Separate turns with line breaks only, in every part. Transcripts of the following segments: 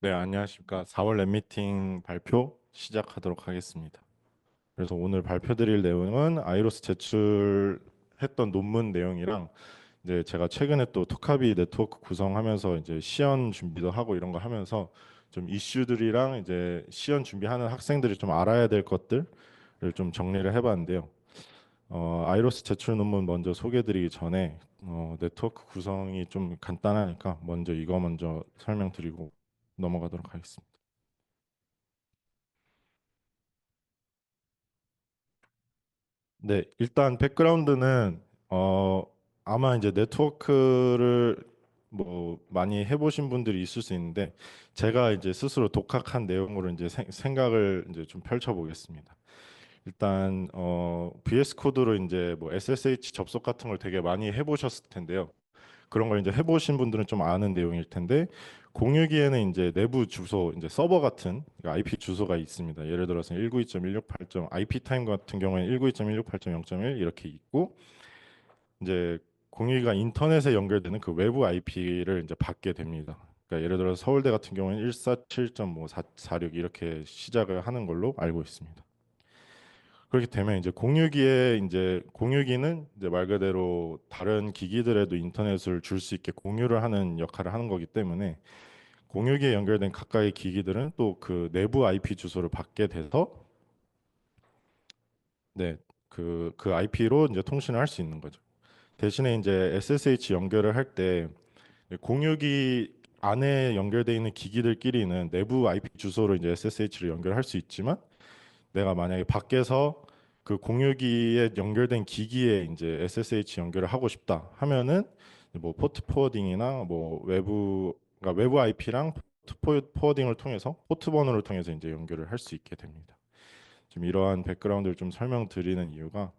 네, 안녕하십니까. 4월 랩미팅 발표 시작하도록 하겠습니다. 그래서 오늘 발표드릴 내용은 아이로스 제출했던 논문 내용이랑 이제 제가 최근에 또 토카비 네트워크 구성하면서 이제 시연 준비도 하고 이런 거 하면서 좀 이슈들이랑 이제 시연 준비하는 학생들이 좀 알아야 될 것들을 좀 정리를 해봤는데요. 아이로스 제출 논문 먼저 소개드리기 전에 네트워크 구성이 좀 간단하니까 먼저 이거 먼저 설명드리고 넘어가도록 하겠습니다. 네, 일단 백그라운드는 어 아마 이제 네트워크를 뭐 많이 해보신 분들이 있을 수 있는데 제가 이제 스스로 독학한 내용으로 이제 생각을 이제 좀 펼쳐보겠습니다. 일단 VS 코드로 이제 뭐 SSH 접속 같은 걸 되게 많이 해보셨을 텐데요. 그런 걸 이제 해보신 분들은 좀 아는 내용일 텐데 공유기에는 이제 내부 주소, 이제 서버 같은 IP 주소가 있습니다. 예를 들어서 192.168. IP 타임 같은 경우에는 192.168.0.1 이렇게 있고 이제 공유기가 인터넷에 연결되는 그 외부 IP를 이제 받게 됩니다. 그러니까 예를 들어서 서울대 같은 경우에는 147.446 이렇게 시작을 하는 걸로 알고 있습니다. 그렇게 되면 이제 공유기는 이제 말 그대로 다른 기기들에도 인터넷을 줄 수 있게 공유를 하는 역할을 하는 거기 때문에 공유기에 연결된 가까이 기기들은 또 그 내부 IP 주소를 받게 돼서 네, 그 IP로 이제 통신을 할 수 있는 거죠. 대신에 이제 SSH 연결을 할 때 공유기 안에 연결되어 있는 기기들끼리는 내부 IP 주소로 이제 SSH를 연결할 수 있지만 내가 만약에 밖에서 그 공유기에 연결된 기기에 이제 SSH 연결을 하고 싶다 하면은 뭐 포트 포워딩이나 뭐 그러니까 외부 IP랑 포트 포워딩을 통해서 포트 번호를 통해서 이제 연결을 할 수 있게 됩니다. 좀 이러한 백그라운드를 좀 설명드리는 이유가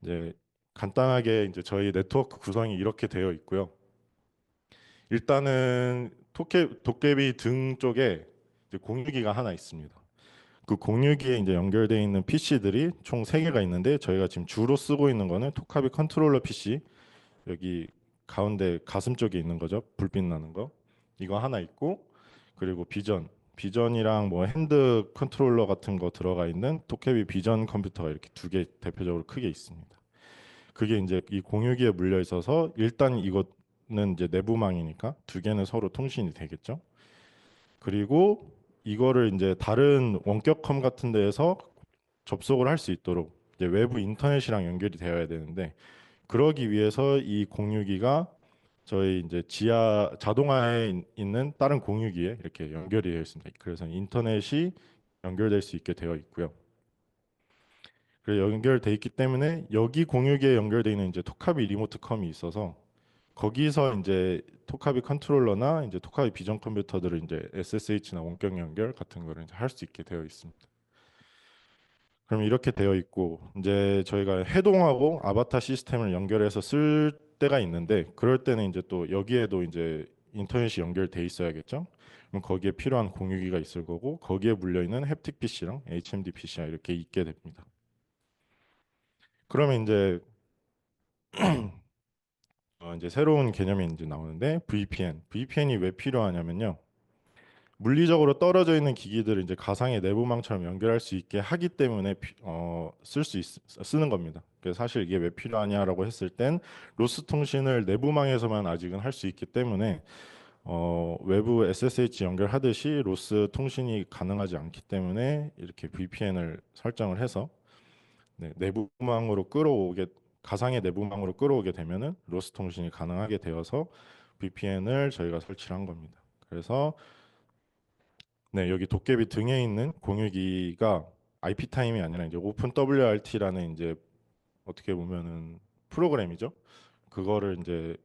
이제 간단하게 이제 저희 네트워크 구성이 이렇게 되어 있고요. 일단은 도깨비 등 쪽에 이제 공유기가 하나 있습니다. 그 공유기에 이제 연결되어 있는 PC들이 총 3개가 있는데 저희가 지금 주로 쓰고 있는 거는 토카비 컨트롤러 PC 여기 가운데 가슴 쪽에 있는 거죠. 불빛 나는 거. 이거 하나 있고 그리고 비전이랑 뭐 핸드 컨트롤러 같은 거 들어가 있는 토케비 비전 컴퓨터가 이렇게 2개 대표적으로 크게 있습니다. 그게 이제 이 공유기에 물려 있어서 일단 이거는 이제 내부망이니까 2개는 서로 통신이 되겠죠. 그리고 이거를 이제 다른 원격컴 같은 데에서 접속을 할 수 있도록 이제 외부 인터넷이랑 연결이 되어야 되는데 그러기 위해서 이 공유기가 저희 이제 지하 자동화에 있는 다른 공유기에 이렇게 연결이 되어 있습니다. 그래서 인터넷이 연결될 수 있게 되어 있고요. 그래서 연결돼 있기 때문에 여기 공유기에 연결되어 있는 이제 토카비 리모트컴이 있어서 거기서 이제 토카비 컨트롤러나 이제 토카비 비전 컴퓨터들을 이제 SSH나 원격 연결 같은 거를 이제 할 수 있게 되어 있습니다. 그럼 이렇게 되어 있고 이제 저희가 해동하고 아바타 시스템을 연결해서 쓸 때가 있는데 그럴 때는 이제 또 여기에도 이제 인터넷이 연결돼 있어야겠죠. 그럼 거기에 필요한 공유기가 있을 거고 거기에 물려 있는 햅틱 PC랑 HMD PC가 이렇게 있게 됩니다. 그러면 이제 새로운 개념이 이제 나오는데 VPN. VPN이 왜 필요하냐면요. 물리적으로 떨어져 있는 기기들을 이제 가상의 내부망처럼 연결할 수 있게 하기 때문에 쓰는 겁니다. 그래서 사실 이게 왜 필요하냐라고 했을 땐 로스 통신을 내부망에서만 아직은 할 수 있기 때문에 외부 SSH 연결하듯이 로스 통신이 가능하지 않기 때문에 이렇게 VPN을 설정을 해서 네, 내부망으로 끌어오게 가상의 내부망으로 끌어오게 되면은 로스 통신이 가능하게 되어서 VPN을 저희가 설치를 한 겁니다. 그래서 네, 여기 도깨비 등에 있는 공유기가 IP 타임이 아니라 이제 오픈 WRT라는 이제 어떻게 보면은 프로그램이죠. 그거를 이제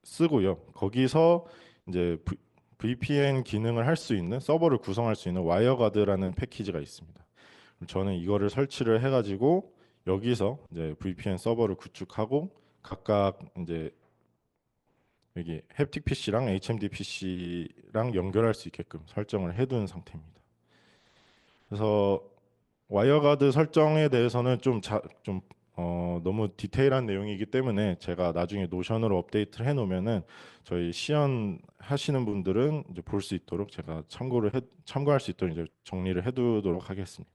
쓰고요. 거기서 이제 VPN 기능을 할 수 있는 서버를 구성할 수 있는 와이어가드라는 패키지가 있습니다. 그럼 저는 이거를 설치를 해가지고 여기서 이제 VPN 서버를 구축하고 각각 이제 여기 햅틱 PC랑 HMD PC랑 연결할 수 있게끔 설정을 해둔 상태입니다. 그래서 와이어가드 설정에 대해서는 좀 너무 디테일한 내용이기 때문에 제가 나중에 노션으로 업데이트를 해놓으면은 저희 시연 하시는 분들은 이제 볼 수 있도록 제가 참고할 수 있도록 이제 정리를 해두도록 하겠습니다.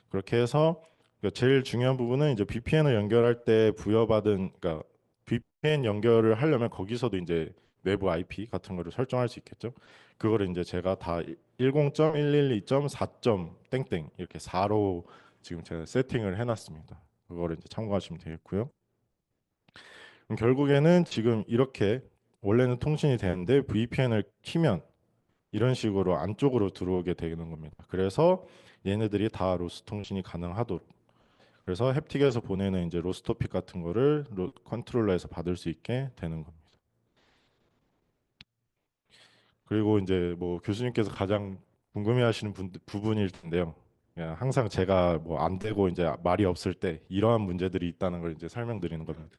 그렇게 해서 그러니까 제일 중요한 부분은 이제 VPN을 연결할 때 부여받은 그러니까 VPN 연결을 하려면 거기서도 이제 외부 IP 같은 거를 설정할 수 있겠죠. 그거를 이제 제가 다 10.112.4. 땡땡 이렇게 4로 지금 제가 세팅을 해놨습니다. 그거를 이제 참고하시면 되겠고요. 그럼 결국에는 지금 이렇게 원래는 통신이 되는데 VPN을 키면 이런 식으로 안쪽으로 들어오게 되는 겁니다. 그래서 얘네들이 다 로스 통신이 가능하도록. 그래서 햅틱에서 보내는 이제 로스 토픽 같은 거를 컨트롤러에서 받을 수 있게 되는 겁니다. 그리고 이제 뭐 교수님께서 가장 궁금해하시는 부분일 텐데요. 그냥 항상 제가 뭐 안 되고 이제 말이 없을 때 이러한 문제들이 있다는 걸 이제 설명드리는 겁니다.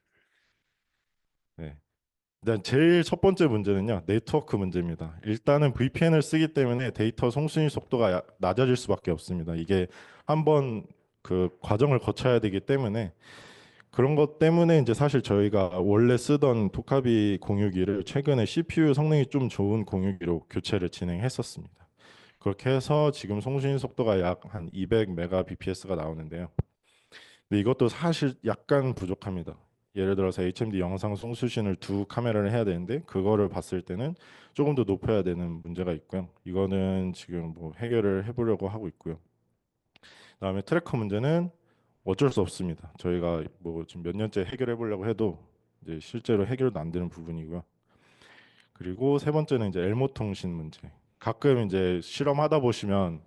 네. 일단 제일 첫 번째 문제는요, 네트워크 문제입니다. 일단은 VPN을 쓰기 때문에 데이터 송수신 속도가 낮아질 수밖에 없습니다. 이게 한번 그 과정을 거쳐야 되기 때문에 그런 것 때문에 이제 사실 저희가 원래 쓰던 토카비 공유기를 최근에 CPU 성능이 좀 좋은 공유기로 교체를 진행했었습니다. 그렇게 해서 지금 송신 속도가 약 한 200mbps가 나오는데요. 근데 이것도 사실 약간 부족합니다. 예를 들어서 HMD 영상 송수신을 두 카메라를 해야 되는데 그거를 봤을 때는 조금 더 높여야 되는 문제가 있고요. 이거는 지금 뭐 해결을 해보려고 하고 있고요. 그다음에 트래커 문제는 어쩔 수 없습니다. 저희가 뭐 지금 몇 년째 해결해 보려고 해도 이제 실제로 해결도 안 되는 부분이고요. 그리고 세 번째는 이제 엘모 통신 문제. 가끔 이제 실험하다 보시면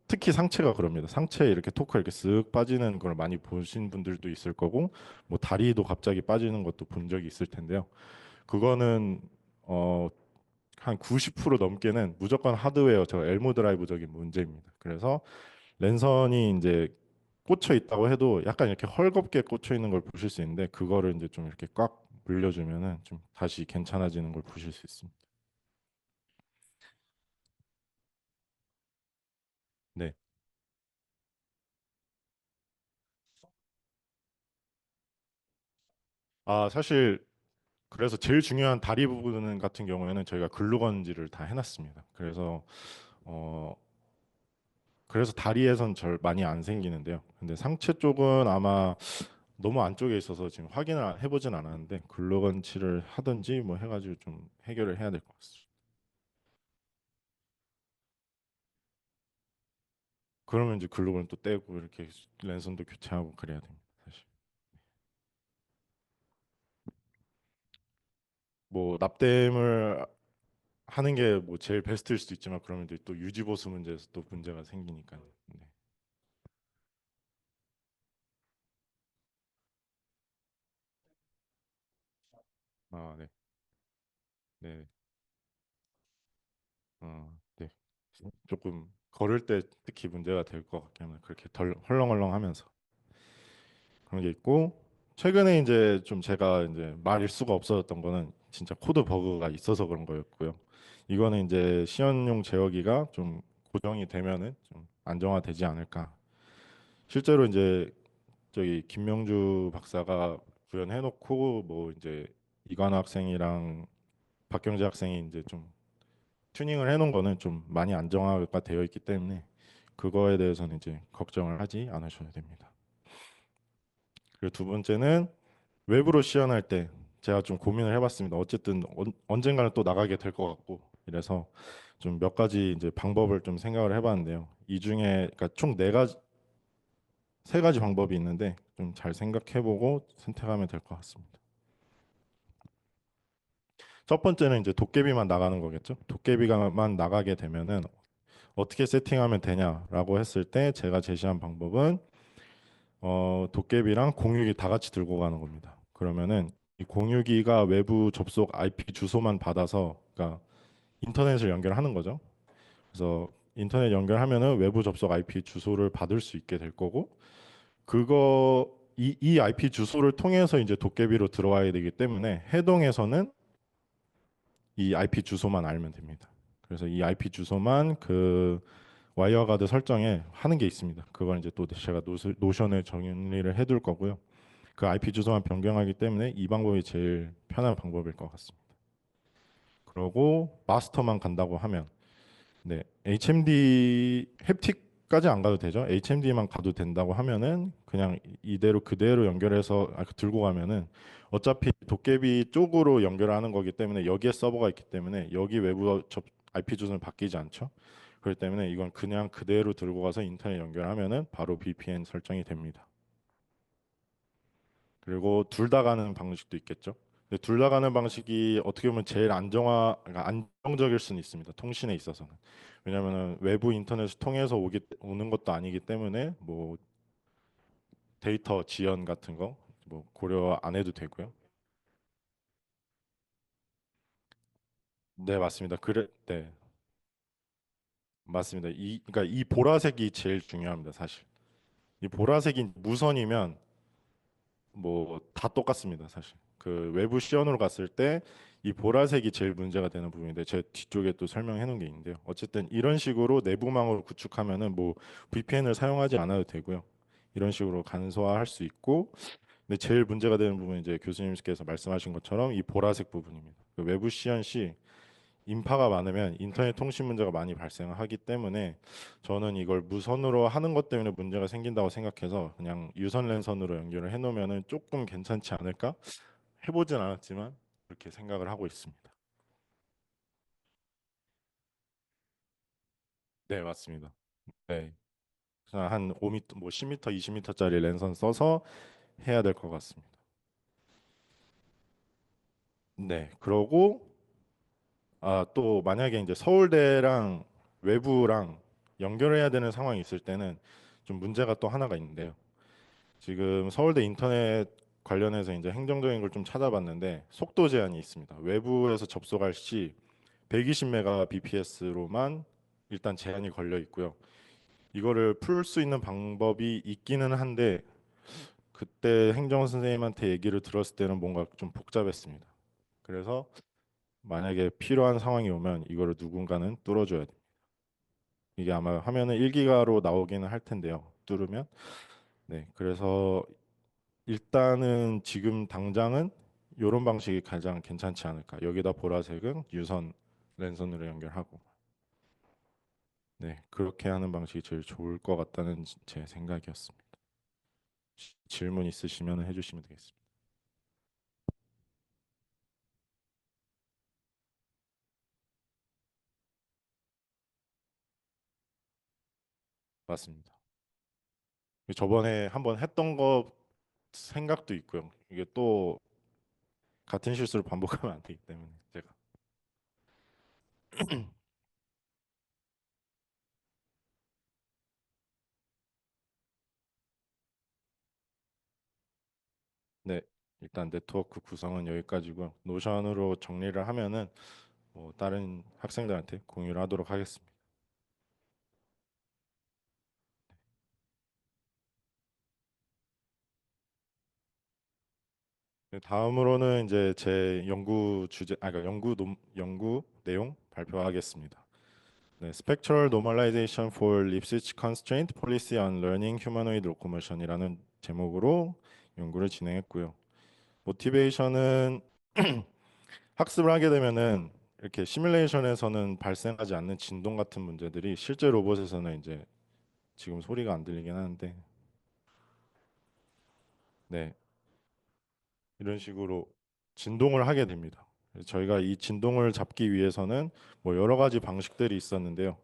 특히 상체가 그럽니다. 상체에 이렇게 토크가 이렇게 쓱 빠지는 걸 많이 보신 분들도 있을 거고, 뭐 다리도 갑자기 빠지는 것도 본 적이 있을 텐데요. 그거는 어, 한 90% 넘게는 무조건 하드웨어, 저 엘모 드라이브적인 문제입니다. 그래서 랜선이 이제 꽂혀 있다고 해도 약간 이렇게 헐겁게 꽂혀 있는 걸 보실 수 있는데 그거를 이제 좀 이렇게 꽉 물려주면은 좀 다시 괜찮아지는 걸 보실 수 있습니다. 네. 사실 그래서 제일 중요한 다리 부분 같은 경우에는 저희가 글루건지를 다 해놨습니다. 어 그래서 다리에선 절 많이 안 생기는데요. 근데 상체 쪽은 아마 너무 안쪽에 있어서 지금 확인을 해보진 않았는데 글루건치를 하든지 뭐 해가지고 좀 해결을 해야 될 것 같습니다. 그러면 이제 글루건 또 떼고 이렇게 랜선도 교체하고 그래야 됩니다. 사실. 뭐 납땜을 하는 게 뭐 제일 베스트일 수도 있지만 그러면 이제 또 유지 보수 문제에서 또 문제가 생기니까. 네. 네. 네. 네. 조금 걸을 때 특히 문제가 될 것 같긴 합니다. 그렇게 덜 헐렁헐렁하면서 그런 게 있고 최근에 이제 좀 제가 이제 말일 수가 없어졌던 거는 진짜 코드 버그가 있어서 그런 거였고요. 이거는 이제 시연용 제어기가 좀 고정이 되면은 좀 안정화되지 않을까. 실제로 이제 저기 김명주 박사가 구현해놓고 뭐 이제 이관호 학생이랑 박경재 학생이 이제 좀 튜닝을 해놓은 거는 좀 많이 안정화가 되어 있기 때문에 그거에 대해서는 이제 걱정을 하지 않으셔도 됩니다. 그리고 두 번째는 외부로 시연할 때 제가 좀 고민을 해봤습니다. 어쨌든 언젠가는 또 나가게 될 것 같고 이래서 좀 몇 가지 이제 방법을 좀 생각을 해봤는데요. 이 중에 그러니까 총 세 가지 방법이 있는데 좀 잘 생각해보고 선택하면 될 것 같습니다. 첫 번째는 이제 도깨비만 나가는 거겠죠. 도깨비가만 나가게 되면은 어떻게 세팅하면 되냐라고 했을 때 제가 제시한 방법은 도깨비랑 공유기 다 같이 들고 가는 겁니다. 그러면은 이 공유기가 외부 접속 IP 주소만 받아서 그러니까 인터넷을 연결하는 거죠. 그래서 인터넷 연결하면은 외부 접속 IP 주소를 받을 수 있게 될 거고 이 IP 주소를 통해서 이제 도깨비로 들어와야 되기 때문에 해동에서는 이 IP 주소만 알면 됩니다. 그래서 이 IP 주소만 그 와이어가드 설정에 하는 게 있습니다. 그걸 이제 또 제가 노션에 정리를 해둘 거고요. 그 IP 주소만 변경하기 때문에 이 방법이 제일 편한 방법일 것 같습니다. 그러고 마스터만 간다고 하면 네, HMD 햅틱까지 안 가도 되죠. HMD만 가도 된다고 하면은 그냥 이대로 그대로 연결해서 들고 가면은 어차피 도깨비 쪽으로 연결하는 거기 때문에 여기에 서버가 있기 때문에 여기 외부 IP 주소는 바뀌지 않죠. 그렇기 때문에 이건 그냥 그대로 들고 가서 인터넷 연결하면은 바로 VPN 설정이 됩니다. 그리고 둘 다 가는 방식도 있겠죠. 근데 둘 다 가는 방식이 어떻게 보면 제일 그러니까 안정적일 수는 있습니다. 통신에 있어서는. 왜냐하면 외부 인터넷을 통해서 오는 것도 아니기 때문에 뭐 데이터 지연 같은 거 뭐 고려 안 해도 되고요. 네, 맞습니다. 네, 맞습니다. 그러니까 이 보라색이 제일 중요합니다, 사실. 이 보라색이 무선이면 뭐 다 똑같습니다, 사실. 그 외부 시연으로 갔을 때 이 보라색이 제일 문제가 되는 부분인데 제 뒤쪽에 또 설명해 놓은 게 있는데요. 어쨌든 이런 식으로 내부망으로 구축하면은 뭐 VPN을 사용하지 않아도 되고요. 이런 식으로 간소화할 수 있고, 근데 제일 문제가 되는 부분은 이제 교수님께서 말씀하신 것처럼 이 보라색 부분입니다. 그 외부 시연 시 인파가 많으면 인터넷 통신 문제가 많이 발생하기 때문에 저는 이걸 무선으로 하는 것 때문에 문제가 생긴다고 생각해서 그냥 유선 랜선으로 연결을 해놓으면은 조금 괜찮지 않을까? 해보진 않았지만 그렇게 생각을 하고 있습니다. 네, 맞습니다. 네, 그냥 한 5m, 뭐 10m, 20m짜리 랜선 써서 해야 될 것 같습니다. 네, 그러고 또 만약에 이제 서울대랑 외부랑 연결해야 되는 상황이 있을 때는 좀 문제가 또 하나가 있는데요. 지금 서울대 인터넷 관련해서 이제 행정적인 걸 좀 찾아봤는데 속도 제한이 있습니다. 외부에서 접속할 시 120mbps로만 일단 제한이 걸려 있고요. 이거를 풀 수 있는 방법이 있기는 한데 그때 행정 선생님한테 얘기를 들었을 때는 뭔가 좀 복잡했습니다. 그래서 만약에 필요한 상황이 오면 이거를 누군가는 뚫어줘야 돼요. 이게 아마 화면은 1기가로 나오기는 할 텐데요. 뚫으면. 네, 그래서 일단은 지금 당장은 이런 방식이 가장 괜찮지 않을까. 여기다 보라색은 유선 랜선으로 연결하고, 네, 그렇게 하는 방식이 제일 좋을 것 같다는 제 생각이었습니다. 질문 있으시면 해주시면 되겠습니다. 맞습니다. 저번에 한번 했던 거 생각도 있고요. 이게 또 같은 실수를 반복하면 안 되기 때문에 제가 네, 일단 네트워크 구성은 여기까지고요. 노션으로 정리를 하면은 뭐 다른 학생들한테 공유를 하도록 하겠습니다. 네, 다음으로는 이제 제 연구 주제, 그러니까 연구 내용 발표하겠습니다. 네, Spectral Normalization for Lipschitz Constraint Policy on Learning Humanoid Locomotion이라는 제목으로 연구를 진행했고요. 모티베이션은 학습을 하게 되면은 이렇게 시뮬레이션에서는 발생하지 않는 진동 같은 문제들이 실제 로봇에서는 이제 지금 소리가 안 들리긴 하는데, 네, 이런 식으로 진동을 하게 됩니다. 그래서 저희가 이 진동을 잡기 위해서는 뭐 여러 가지 방식들이 있었는데요.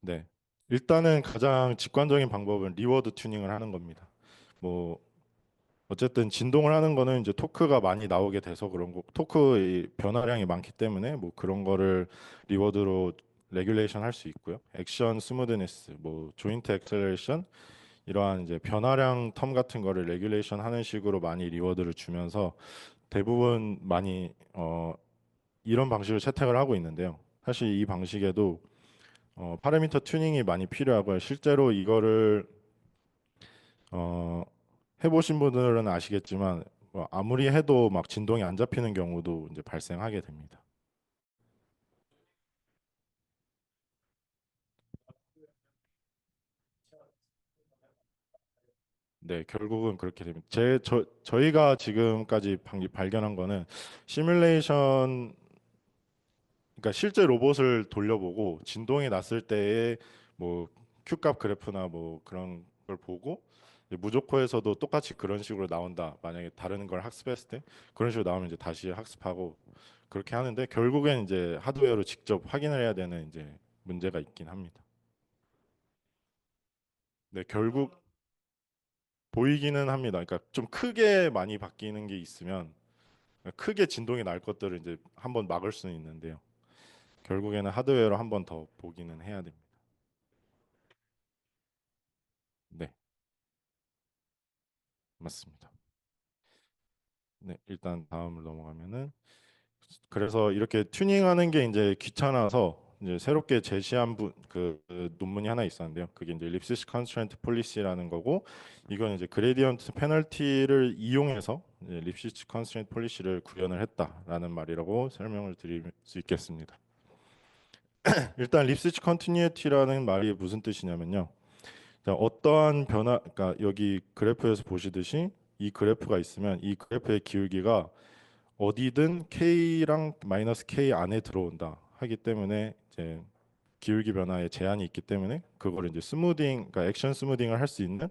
네. 일단은 가장 직관적인 방법은 리워드 튜닝을 하는 겁니다. 뭐 어쨌든 진동을 하는 거는 이제 토크가 많이 나오게 돼서 그런 거, 토크의 변화량이 많기 때문에 뭐 그런 거를 리워드로 레귤레이션 할 수 있고요. 액션 스무드니스, 뭐 조인트 액셀레이션 이러한 이제 변화량 텀 같은 거를 레귤레이션 하는 식으로 많이 리워드를 주면서 대부분 많이 이런 방식으로 채택을 하고 있는데요. 사실 이 방식에도 파라미터 튜닝이 많이 필요하고요. 실제로 이거를 어, 해보신 분들은 아시겠지만 뭐 아무리 해도 막 진동이 안 잡히는 경우도 이제 발생하게 됩니다. 네, 결국은 그렇게 됩니다. 저희가 지금까지 발견한 거는 시뮬레이션, 그러니까 실제 로봇을 돌려보고 진동이 났을 때의 뭐 Q값 그래프나 뭐 그런 걸 보고 이제 무조건에서도 똑같이 그런 식으로 나온다. 만약에 다른 걸 학습했을 때 그런 식으로 나오면 이제 다시 학습하고 그렇게 하는데 결국엔 이제 하드웨어로 직접 확인을 해야 되는 이제 문제가 있긴 합니다. 네, 결국 보이기는 합니다. 그러니까 좀 크게 많이 바뀌는 게 있으면 크게 진동이 날 것들을 이제 한번 막을 수는 있는데요. 결국에는 하드웨어로 한번 더 보기는 해야 됩니다. 네, 맞습니다. 네, 일단 다음을 넘어가면은 그래서 이렇게 튜닝하는 게 이제 귀찮아서 이제 새롭게 제시한 그 논문이 하나 있었는데요. 그게 이제 립시스 컨스트레인트 폴리시라는 거고 이건 이제 그레디언트 페널티를 이용해서 이제 립시스 컨스트레인트 폴리시를 구현을 했다라는 말이라고 설명을 드릴 수 있겠습니다. 일단 립시스 컨티뉴티라는 말이 무슨 뜻이냐면요. 자, 어떠한 변화, 그러니까 여기 그래프에서 보시듯이 이 그래프가 있으면 이 그래프의 기울기가 어디든 K랑 마이너스 K 안에 들어온다 하기 때문에 이제 기울기 변화에 제한이 있기 때문에 그걸 이제 스무딩, 그러니까 액션 스무딩을 할 수 있는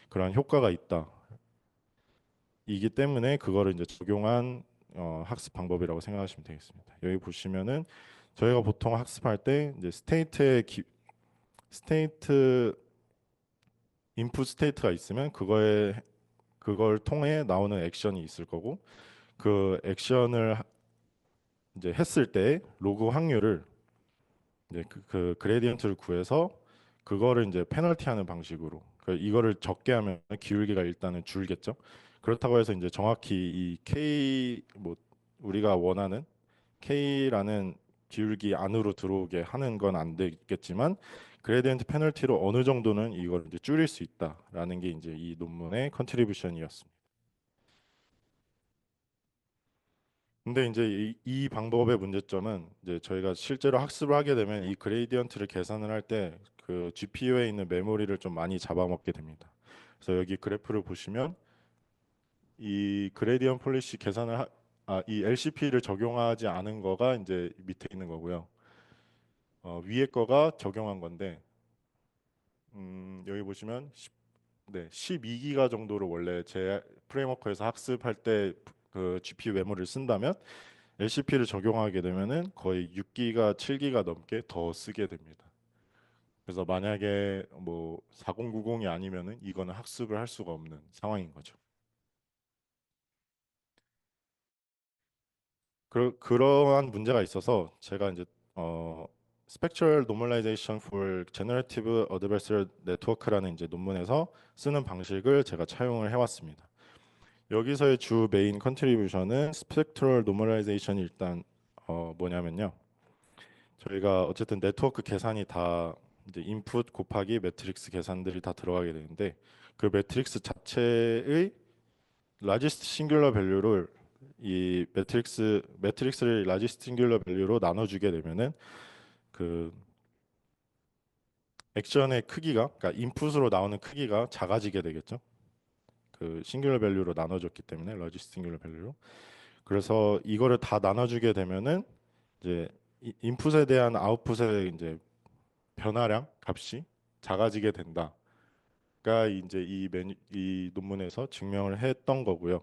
그런 효과가 있다. 이기 때문에 그거를 이제 적용한 학습 방법이라고 생각하시면 되겠습니다. 여기 보시면은 저희가 보통 학습할 때 이제 스테이트 인풋 스테이트가 있으면 그걸 통해 나오는 액션이 있을 거고 그 액션을 이제 했을 때 로그 확률을 이제 그 그레디언트를 구해서 그거를 이제 페널티하는 방식으로 이거를 적게 하면 기울기가 일단은 줄겠죠. 그렇다고 해서 이제 정확히 이 K 뭐 우리가 원하는 K라는 기울기 안으로 들어오게 하는 건 안 되겠지만 그레디언트 페널티로 어느 정도는 이걸 이제 줄일 수 있다라는 게 이제 이 논문의 컨트리뷰션이었습니다. 근데 이제 이 방법의 문제점은 이제 저희가 실제로 학습을 하게 되면 이 그레이디언트를 계산을 할 때 그 GPU에 있는 메모리를 좀 많이 잡아먹게 됩니다. 그래서 여기 그래프를 보시면 이 그레디언트 폴리시 이 LCP를 적용하지 않은 거가 이제 밑에 있는 거고요. 위에 거가 적용한 건데 여기 보시면 네, 12기가 정도로 원래 제 프레임워크에서 학습할 때 그 GPU 메모리를 쓴다면 LCP를 적용하게 되면은 거의 6기가, 7기가 넘게 더 쓰게 됩니다. 그래서 만약에 뭐 4090이 아니면은 이거는 학습을 할 수가 없는 상황인 거죠. 그러한 문제가 있어서 제가 이제 Spectral Normalization for Generative Adversarial Network라는 이제 논문에서 쓰는 방식을 제가 차용을 해왔습니다. 여기서의 주 메인 컨트리뷰션은 스펙트럴 노멀라이제이션이 일단 뭐냐면요. 저희가 어쨌든 네트워크 계산이 다 이제 인풋 곱하기 매트릭스 계산들이 다 들어가게 되는데 그 매트릭스 자체의 라지스트 싱귤러 밸류를 이 매트릭스를 라지스트 싱귤러 밸류로 나눠주게 되면은 그 액션의 크기가 그러니까 인풋으로 나오는 크기가 작아지게 되겠죠. 그 싱귤러 밸류로 나눠줬기 때문에 라지스트 싱귤러 밸류로. 그래서 이거를 다 나눠주게 되면은 이제 인풋에 대한 아웃풋의 이제 변화량 값이 작아지게 된다가 이제 이 논문에서 증명을 했던 거고요.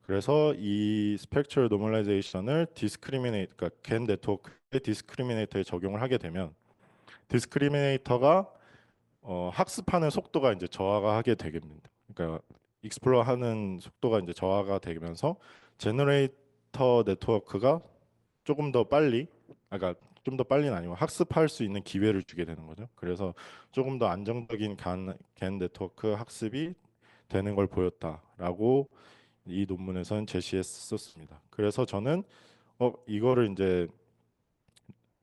그래서 이 스펙트럴 노멀라이제이션을 그러니까 겐 네트워크의 디스크리미네이터에 적용을 하게 되면 디스크리미네이터가 학습하는 속도가 이제 저하가 하게 되겠습니다. 그러니까 익스플로어 하는 속도가 이제 저하가 되면서 제너레이터 네트워크가 조금 더 빨리, 그러니까 좀 더 빨리는 아니고 학습할 수 있는 기회를 주게 되는 거죠. 그래서 조금 더 안정적인 겐 네트워크 학습이 되는 걸 보였다라고 이 논문에서는 제시했었습니다. 그래서 저는 이거를 이제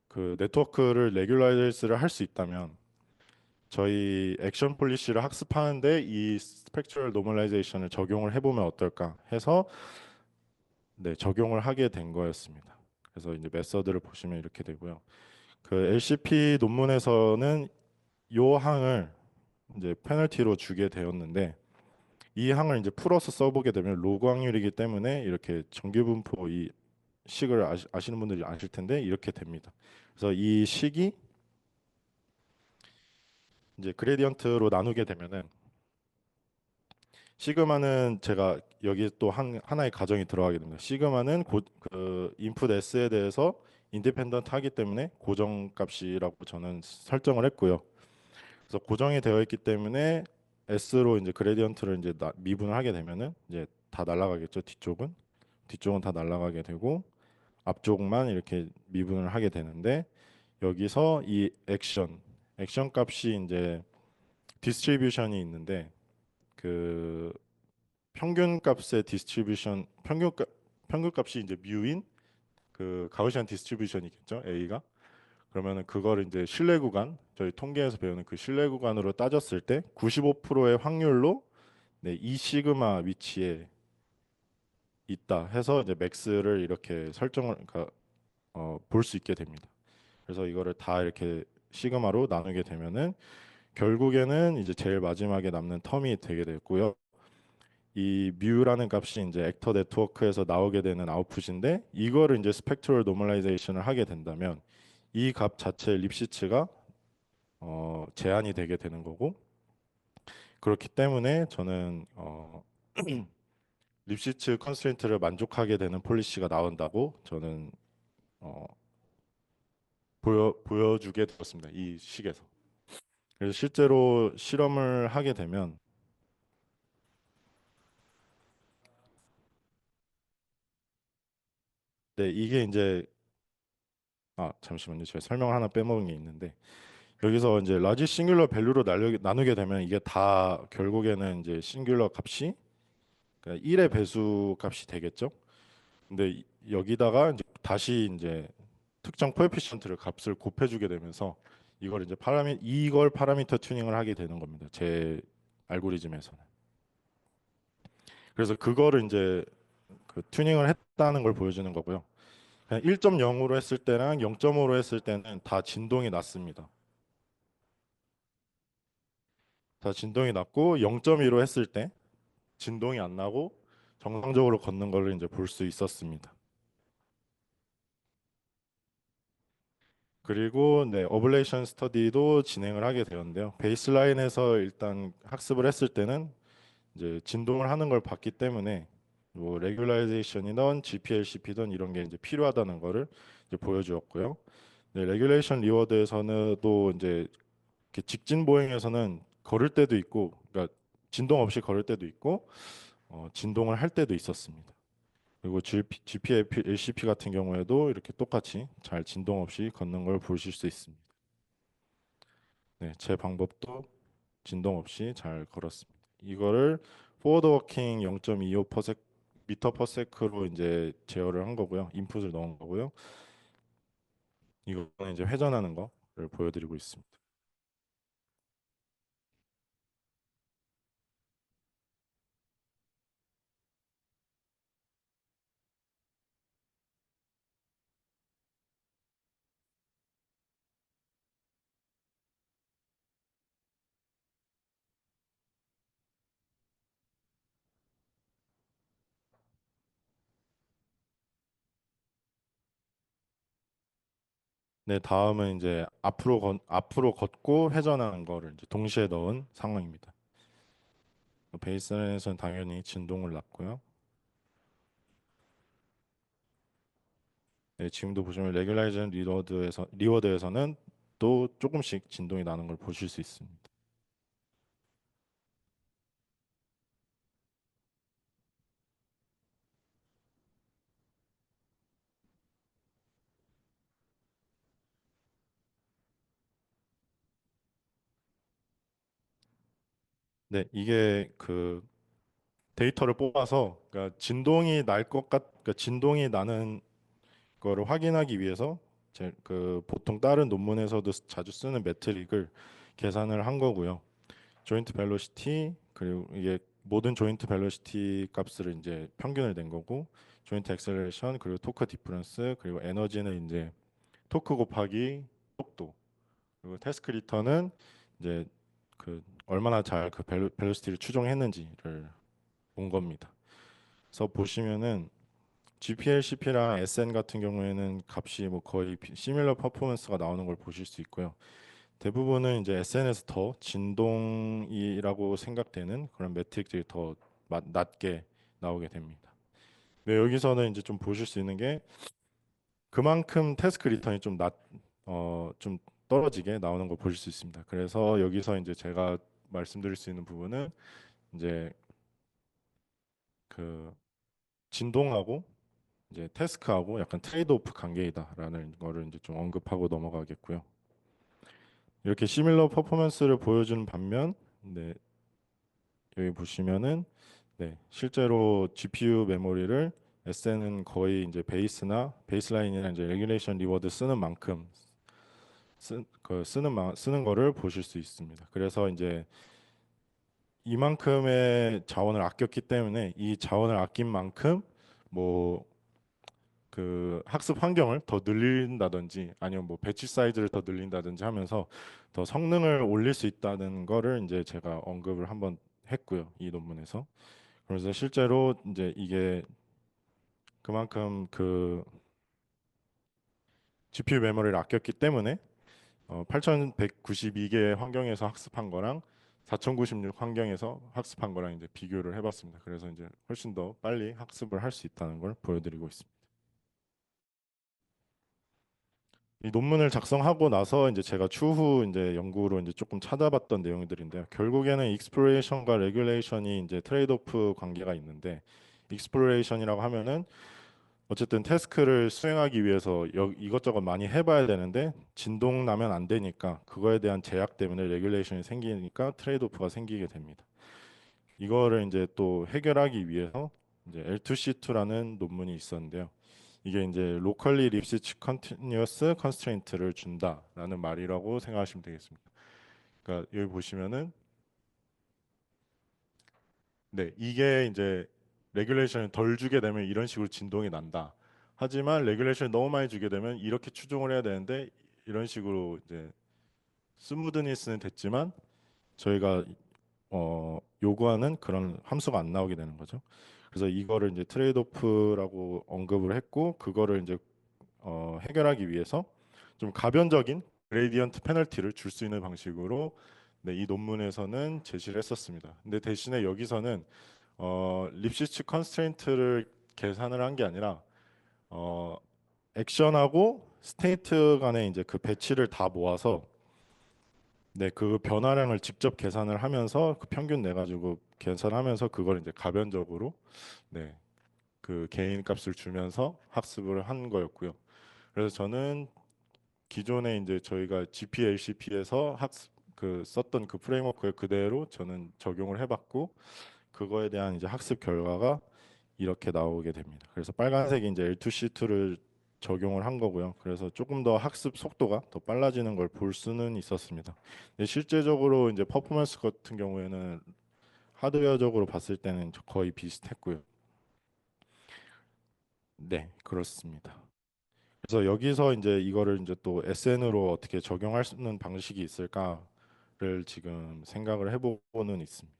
그 네트워크를 레귤라이즈를 할 수 있다면 저희 액션 폴리시를 학습하는데 이 스펙트럴 노멀라이제이션을 적용을 해보면 어떨까 해서 네, 적용을 하게 된 거였습니다. 그래서 이제 메서드를 보시면 이렇게 되고요. 그 LCP 논문에서는 요 항을 이제 페널티로 주게 되었는데 이 항을 이제 풀어서 써보게 되면 로그 확률이기 때문에 이렇게 정규분포 이 식을 아시는 분들이 아실 텐데 이렇게 됩니다. 그래서 이 식이 이제 그레디언트로 나누게 되면은 시그마는 제가 여기 또 하나의 가정이 들어가게 됩니다. 시그마는 그 인풋 S에 대해서 인디펜던트 하기 때문에 고정값이라고 저는 설정을 했고요. 그래서 고정이 되어 있기 때문에 S로 이제 그레디언트를 이제 미분을 하게 되면은 이제 다 날아가겠죠. 뒤쪽은 다 날아가게 되고 앞쪽만 이렇게 미분을 하게 되는데 여기서 이 액션 값이 이제 디스트리뷰션이 있는데 그 평균 값의 디스트리뷰션 평균 값이 이제 뮤인 그 가우시안 디스트리뷰션이겠죠. A가 그러면은 그거를 이제 신뢰 구간 저희 통계에서 배우는 그 신뢰 구간으로 따졌을 때 95%의 확률로 네, 이 시그마 위치에 있다 해서 이제 맥스를 이렇게 설정을 그러니까 볼 수 있게 됩니다. 그래서 이거를 다 이렇게 시그마로 나누게 되면은 결국에는 이제 제일 마지막에 남는 텀이 되게 됐고요. 이 뮤라는 값이 이제 액터 네트워크에서 나오게 되는 아웃풋인데 이거를 이제 스펙트럴 노멀라이제이션을 하게 된다면 이 값 자체의 립시츠가 제한이 되게 되는 거고 그렇기 때문에 저는 립시츠 컨스트레인트를 만족하게 되는 폴리시가 나온다고 저는 어, 보여주게 되었습니다. 이 식에서. 그래서 실제로 실험을 하게 되면 네, 이게 이제 잠시만요. 제가 설명을 하나 빼먹은 게 있는데 여기서 이제 라지 싱귤러 밸류로 나누게 되면 이게 다 결국에는 이제 싱귤러 값이 그러니까 1의 배수 값이 되겠죠. 근데 여기다가 이제 다시 이제 특정 코에피션트를 값을 곱해주게 되면서 이걸 파라미터 튜닝을 하게 되는 겁니다. 제 알고리즘에서는. 그래서 그거를 이제 그 튜닝을 했다는 걸 보여주는 거고요. 그냥 1.0으로 했을 때랑 0.5로 했을 때는 다 진동이 났습니다. 다 진동이 났고 0.2로 했을 때 진동이 안 나고 정상적으로 걷는 걸 이제 볼 수 있었습니다. 그리고 네, 어블레이션 스터디도 진행을 하게 되었는데요. 베이스라인에서 일단 학습을 했을 때는 이제 진동을 하는 걸 봤기 때문에 뭐 레귤라이제이션이든 GPLCP든 이런 게 이제 필요하다는 거를 이제 보여주었고요. 네, 레귤레이션 리워드에서는 또 이제 이렇게 직진 보행에서는 걸을 때도 있고, 그러니까 진동 없이 걸을 때도 있고, 진동을 할 때도 있었습니다. 그리고 GPLCP 같은 경우에도 이렇게 똑같이 잘 진동 없이 걷는 걸 보실 수 있습니다. 네, 제 방법도 진동 없이 잘 걸었습니다. 이거를 포워드 워킹 0.25 미터 퍼 세크로 이제 제어를 한 거고요. 인풋을 넣은 거고요. 이거는 이제 회전하는 거를 보여드리고 있습니다. 네, 다음은 이제 앞으로 걷고 회전하는 거를 이제 동시에 넣은 상황입니다. 베이스라인에서는 당연히 진동을 났고요. 네, 지금도 보시면 레귤라이션 리워드에서는 또 조금씩 진동이 나는 걸 보실 수 있습니다. 네, 이게 그 데이터를 뽑아서 그러니까 그러니까 진동이 나는 거를 확인하기 위해서 그 보통 다른 논문에서도 자주 쓰는 매트릭을 계산을 한 거고요. 조인트 벨로시티 그리고 이게 모든 조인트 벨로시티 값을 이제 평균을 낸 거고 조인트 액셀레이션 그리고 토크 디퍼런스 그리고 에너지는 이제 토크 곱하기 속도 그리고 태스크 리턴은 이제 그 얼마나 잘 그 벨로시티를 추종했는지를 본 겁니다. 그래서 보시면은 GPLCP랑 SN 같은 경우에는 값이 뭐 거의 시밀러 퍼포먼스가 나오는 걸 보실 수 있고요. 대부분은 이제 SN에서 더 진동이라고 생각되는 그런 매트릭들이 더 낮게 나오게 됩니다. 네, 여기서는 이제 좀 보실 수 있는 게 그만큼 태스크 리턴이 좀 떨어지게 나오는 걸 보실 수 있습니다. 그래서 여기서 이제 제가 말씀드릴 수 있는 부분은 이제 그 진동하고 이제 태스크하고 약간 트레이드 오프 관계이다라는 거를 이제 좀 언급하고 넘어가겠고요. 이렇게 시밀러 퍼포먼스를 보여주는 반면, 네, 여기 보시면은 네, 실제로 GPU 메모리를 SN은 거의 이제 베이스라인이나 이제 레귤레이션 리워드 쓰는 만큼 쓰는 거를 보실 수 있습니다. 그래서 이제 이만큼의 자원을 아꼈기 때문에 이 자원을 아낀 만큼 뭐 그 학습 환경을 더 늘린다든지 아니면 뭐 배치 사이즈를 더 늘린다든지 하면서 더 성능을 올릴 수 있다는 거를 이제 제가 언급을 한번 했고요. 이 논문에서. 그래서 실제로 이제 이게 그만큼 그 GPU 메모리를 아꼈기 때문에 8192개의 환경에서 학습한 거랑 4096 환경에서 학습한 거랑 이제 비교를 해봤습니다. 그래서 이제 훨씬 더 빨리 학습을 할 수 있다는 걸 보여드리고 있습니다. 이 논문을 작성하고 나서 이제 제가 추후 이제 연구로 이제 조금 찾아봤던 내용들인데요. 결국에는 익스플로레이션과 레귤레이션이 이제 트레이드오프 관계가 있는데 익스플로레이션이라고 하면은 어쨌든 태스크를 수행하기 위해서 이것저것 많이 해봐야 되는데 진동 나면 안 되니까 그거에 대한 제약 때문에 레귤레이션이 생기니까 트레이드오프가 생기게 됩니다. 이거를 이제 또 해결하기 위해서 이제 L2C2라는 논문이 있었는데요. 이게 이제 locally Lipschitz continuous constraint를 준다라는 말이라고 생각하시면 되겠습니다. 그러니까 여기 보시면은 네, 이게 이제 레귤레이션을 덜 주게 되면 이런 식으로 진동이 난다. 하지만 레귤레이션을 너무 많이 주게 되면 이렇게 추종을 해야 되는데 이런 식으로 이제 스무드니스는 됐지만 저희가 요구하는 그런 함수가 안 나오게 되는 거죠. 그래서 이거를 이제 트레이드오프라고 언급을 했고 그거를 이제 해결하기 위해서 좀 가변적인 그레이디언트 페널티를 줄 수 있는 방식으로 네, 이 논문에서는 제시를 했었습니다. 근데 대신에 여기서는 립시츠 컨스트레인트를 계산을 한 게 아니라 어, 액션하고 스테이트 간의 이제 그 배치를 다 모아서 네, 그 변화량을 직접 계산을 하면서 그 평균 내 가지고 계산하면서 그걸 이제 가변적으로 네, 그 개인 값을 주면서 학습을 한 거였고요. 그래서 저는 기존에 이제 저희가 GPLCP에서 학습 그 썼던 그 프레임워크를 그대로 저는 적용을 해봤고 그거에 대한 이제 학습 결과가 이렇게 나오게 됩니다. 그래서 빨간색이 이제 L2C2를 적용을 한 거고요. 그래서 조금 더 학습 속도가 더 빨라지는 걸 볼 수는 있었습니다. 근데 실제적으로 이제 퍼포먼스 같은 경우에는 하드웨어적으로 봤을 때는 거의 비슷했고요. 네, 그렇습니다. 그래서 여기서 이제 이거를 이제 또 SN으로 어떻게 적용할 수 있는 방식이 있을까를 지금 생각을 해보고는 있습니다.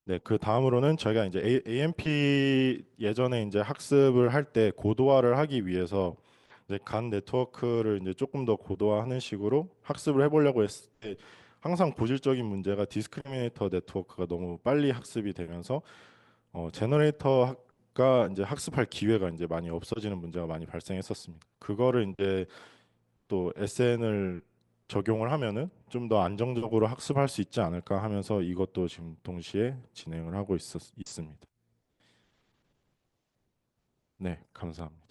네, 그 다음으로는 저희가 이제 AMP 예전에 이제 학습을 할 때 고도화를 하기 위해서 이제 간 네트워크를 이제 조금 더 고도화하는 식으로 학습을 해보려고 했을 때 항상 고질적인 문제가 디스크리미네이터 네트워크가 너무 빨리 학습이 되면서 제너레이터가 이제 학습할 기회가 이제 많이 없어지는 문제가 많이 발생했었습니다. 그거를 이제 또 SN을 적용을 하면은 좀 더 안정적으로 학습할 수 있지 않을까 하면서 이것도 지금 동시에 진행을 하고 있습니다. 네, 감사합니다.